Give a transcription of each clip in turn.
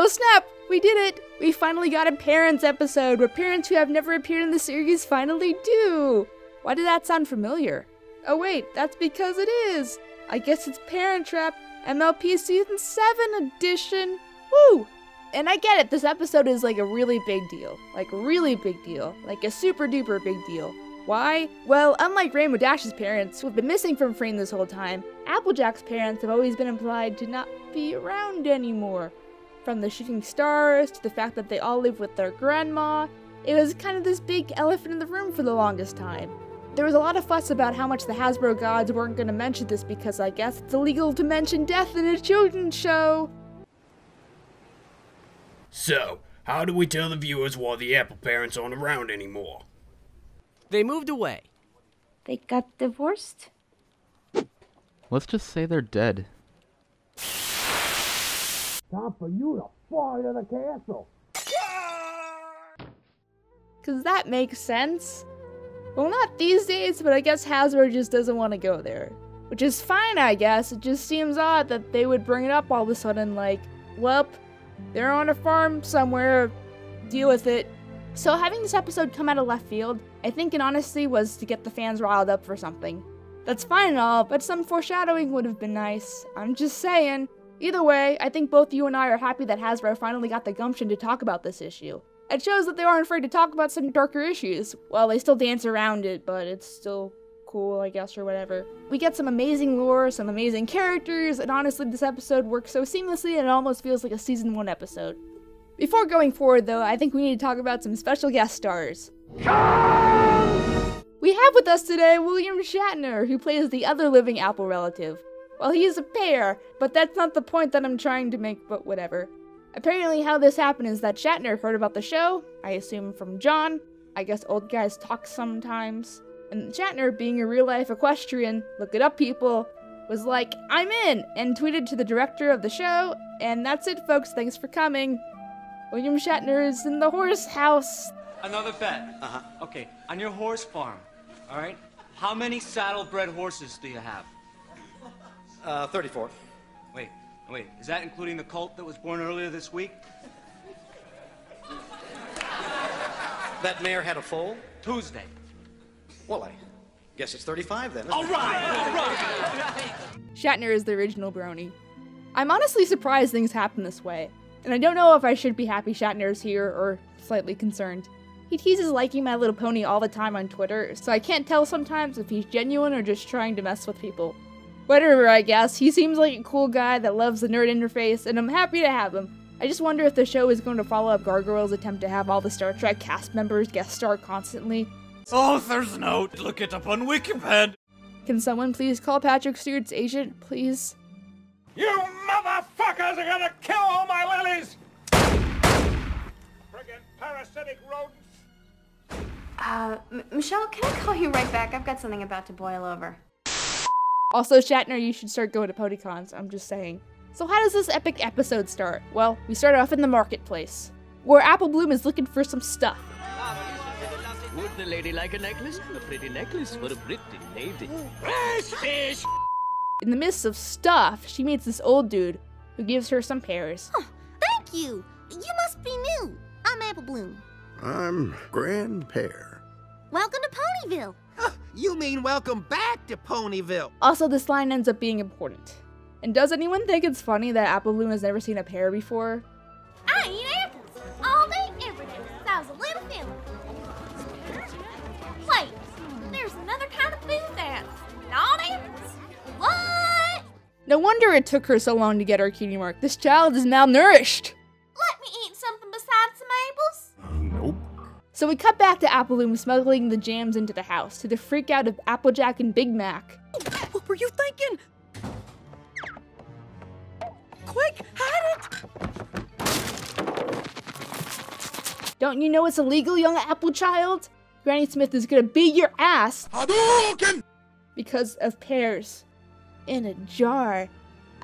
Oh snap! We did it! We finally got a parents episode where parents who have never appeared in the series finally do! Why did that sound familiar? Oh wait, that's because it is! I guess it's Parent Trap, MLP Season 7 edition! Woo! And I get it, this episode is like a really big deal. Like a really big deal. Like a super duper big deal. Why? Well, unlike Rainbow Dash's parents, who have been missing from frame this whole time, Applejack's parents have always been implied to not be around anymore. From the shooting stars to the fact that they all live with their grandma, it was kind of this big elephant in the room for the longest time. There was a lot of fuss about how much the Hasbro gods weren't going to mention this because I guess it's illegal to mention death in a children's show. So, how do we tell the viewers why the Apple parents aren't around anymore? They moved away. They got divorced? Let's just say they're dead. Time for you to fly to the castle. Cause that makes sense. Well, not these days, but I guess Hasbro just doesn't want to go there. Which is fine, I guess. It just seems odd that they would bring it up all of a sudden like, welp, they're on a farm somewhere, deal with it. So having this episode come out of left field, I think in honesty was to get the fans riled up for something. That's fine and all, but some foreshadowing would have been nice. I'm just saying. Either way, I think both you and I are happy that Hasbro finally got the gumption to talk about this issue. It shows that they aren't afraid to talk about some darker issues. Well, they still dance around it, but it's still cool, I guess, or whatever. We get some amazing lore, some amazing characters, and honestly, this episode works so seamlessly and it almost feels like a Season 1 episode. Before going forward, though, I think we need to talk about some special guest stars. We have with us today William Shatner, who plays the other living Apple relative. Well, he is a Pear, but that's not the point that I'm trying to make, but whatever. Apparently how this happened is that Shatner heard about the show, I assume from John. I guess old guys talk sometimes. And Shatner, being a real-life equestrian, look it up people, was like, I'm in, and tweeted to the director of the show, and that's it folks, thanks for coming. William Shatner is in the horse house. Another bet. Okay, on your horse farm, all right? How many saddle-bred horses do you have? 34. Wait, is that including the colt that was born earlier this week? That mare had a foal? Tuesday. Well, I guess it's 35 then. All right. Shatner is the original brony. I'm honestly surprised things happen this way, and I don't know if I should be happy Shatner is here or slightly concerned. He teases liking My Little Pony all the time on Twitter, so I can't tell sometimes if he's genuine or just trying to mess with people. Whatever, I guess. He seems like a cool guy that loves the nerd interface, and I'm happy to have him. I just wonder if the show is going to follow up Gargoyle's attempt to have all the Star Trek cast members guest star constantly. Author's note, look it up on Wikipedia. Can someone please call Patrick Stewart's agent, please? You motherfuckers are gonna kill all my lilies! Friggin' parasitic rodents! Michelle, can I call you right back? I've got something about to boil over. Also, Shatner, you should start going to PonyCons, I'm just saying. So how does this epic episode start? Well, we start off in the marketplace, where Applebloom is looking for some stuff. Would the lady like a necklace? A pretty necklace for a pretty lady. Fish! In the midst of stuff, she meets this old dude who gives her some pears. Oh, thank you. You must be new. I'm Applebloom. I'm Grand Pear. Welcome to Ponyville. You mean welcome back to Ponyville? Also, this line ends up being important. And does anyone think it's funny that Applebloom has never seen a pear before? I eat apples all day, every day, since I was a little fella. Wait, there's another kind of food that's not apples. What? No wonder it took her so long to get her cutie mark. This child is malnourished. Let me eat something besides some apples. Nope. So we cut back to Applebloom smuggling the jams into the house, to the freak out of Applejack and Big Mac. What were you thinking? Quick, hide it! Don't you know it's illegal, young apple child? Granny Smith is gonna beat your ass because of pears in a jar.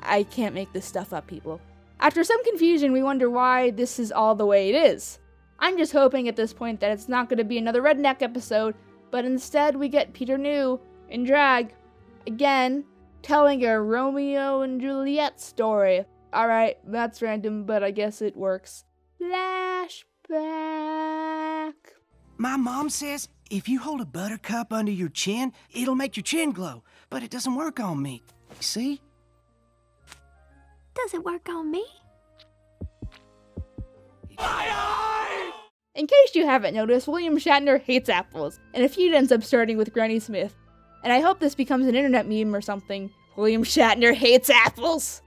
I can't make this stuff up, people. After some confusion, we wonder why this is all the way it is. I'm just hoping at this point that it's not going to be another redneck episode, but instead we get Peter New in drag, again, telling a Romeo and Juliet story. Alright, that's random, but I guess it works. Flashback. My mom says if you hold a buttercup under your chin, it'll make your chin glow. But it doesn't work on me. See? Does it work on me? In case you haven't noticed, William Shatner hates apples, and a feud ends up starting with Granny Smith. And I hope this becomes an internet meme or something. William Shatner hates apples!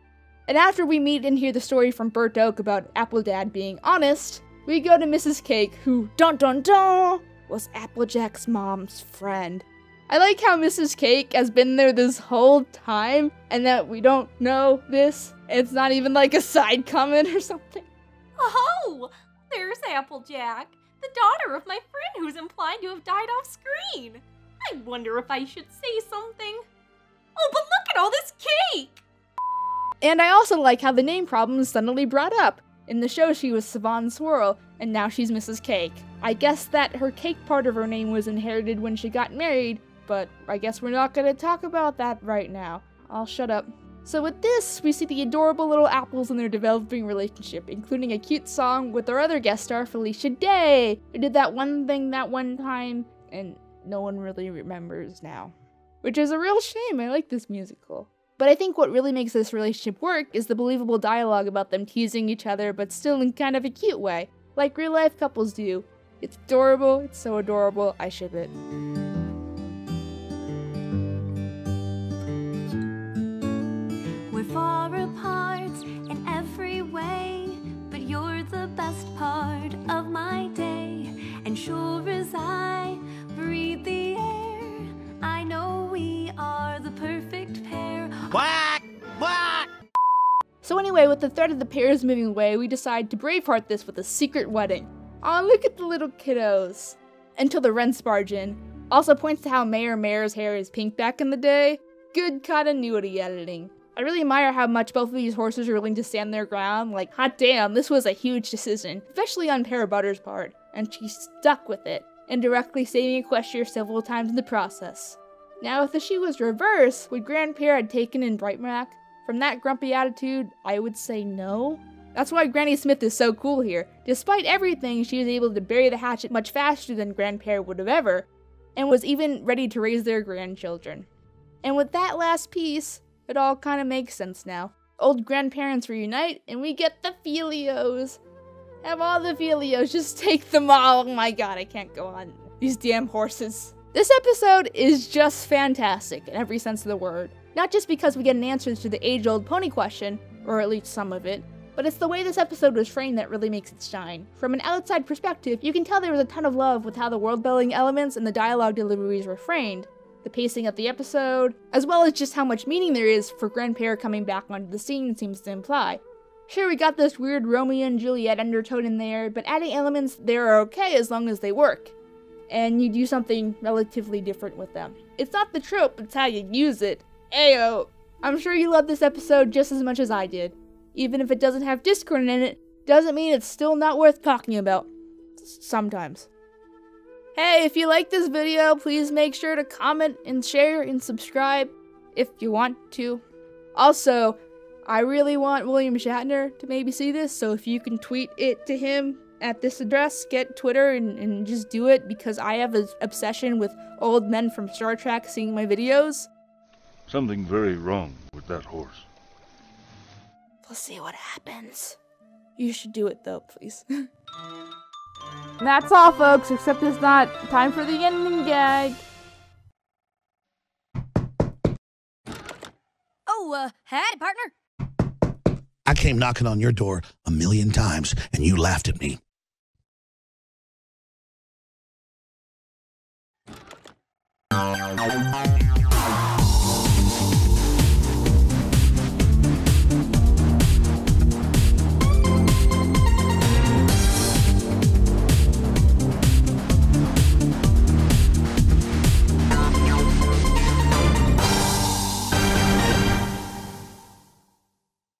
And after we meet and hear the story from Burt Oak about Apple Dad being honest, we go to Mrs. Cake, who, dun dun dun, was Applejack's mom's friend. I like how Mrs. Cake has been there this whole time, and that we don't know this. It's not even like a side comment or something. Oh, there's Applejack, the daughter of my friend who's implied to have died off screen. I wonder if I should say something. Oh, but look at all this cake! And I also like how the name problem is suddenly brought up. In the show she was Savon Swirl, and now she's Mrs. Cake. I guess that her cake part of her name was inherited when she got married, but I guess we're not gonna talk about that right now. I'll shut up. So with this, we see the adorable little apples in their developing relationship, including a cute song with our other guest star, Felicia Day, who did that one thing that one time, and no one really remembers now. Which is a real shame, I like this musical. But I think what really makes this relationship work is the believable dialogue about them teasing each other, but still in kind of a cute way, like real life couples do. It's adorable, it's so adorable, I ship it. We're far apart in every way, but you're the best part of my day. And sure as I breathe the air, I know we are the perfect pair. Quack! Quack! So anyway, with the threat of the Pears moving away, we decide to braveheart this with a secret wedding. Aw, look at the little kiddos. Until the Rents barge in. Also points to how Mayor's hair is pink back in the day. Good continuity editing. I really admire how much both of these horses are willing to stand their ground. Like, hot damn, this was a huge decision, especially on Pear Butter's part, and she stuck with it, indirectly saving Equestria several times in the process. Now, if the shoe was reversed, would Grand Pear had taken in Brightmack? From that grumpy attitude, I would say no. That's why Granny Smith is so cool here. Despite everything, she was able to bury the hatchet much faster than Grand Pear would have ever, and was even ready to raise their grandchildren. And with that last piece, it all kind of makes sense now. Old grandparents reunite, and we get the Felios. Have all the Felios, just take them all. Oh my god, I can't go on. These damn horses. This episode is just fantastic in every sense of the word. Not just because we get an answer to the age-old pony question, or at least some of it, but it's the way this episode was framed that really makes it shine. From an outside perspective, you can tell there was a ton of love with how the world-building elements and the dialogue deliveries were framed, the pacing of the episode, as well as just how much meaning there is for Grand Pear coming back onto the scene seems to imply. Sure, we got this weird Romeo and Juliet undertone in there, but adding elements there are okay as long as they work, and you do something relatively different with them. It's not the trope, it's how you use it. Ayo! I'm sure you loved this episode just as much as I did. Even if it doesn't have Discord in it, doesn't mean it's still not worth talking about. Sometimes. Hey, if you like this video, please make sure to comment and share and subscribe if you want to. Also, I really want William Shatner to maybe see this, so if you can tweet it to him at this address, get Twitter and just do it, because I have an obsession with old men from Star Trek seeing my videos. Something very wrong with that horse. We'll see what happens. You should do it though, please. And that's all, folks, except it's not time for the ending gag. Oh, howdy, partner. I came knocking on your door 1,000,000 times, and you laughed at me.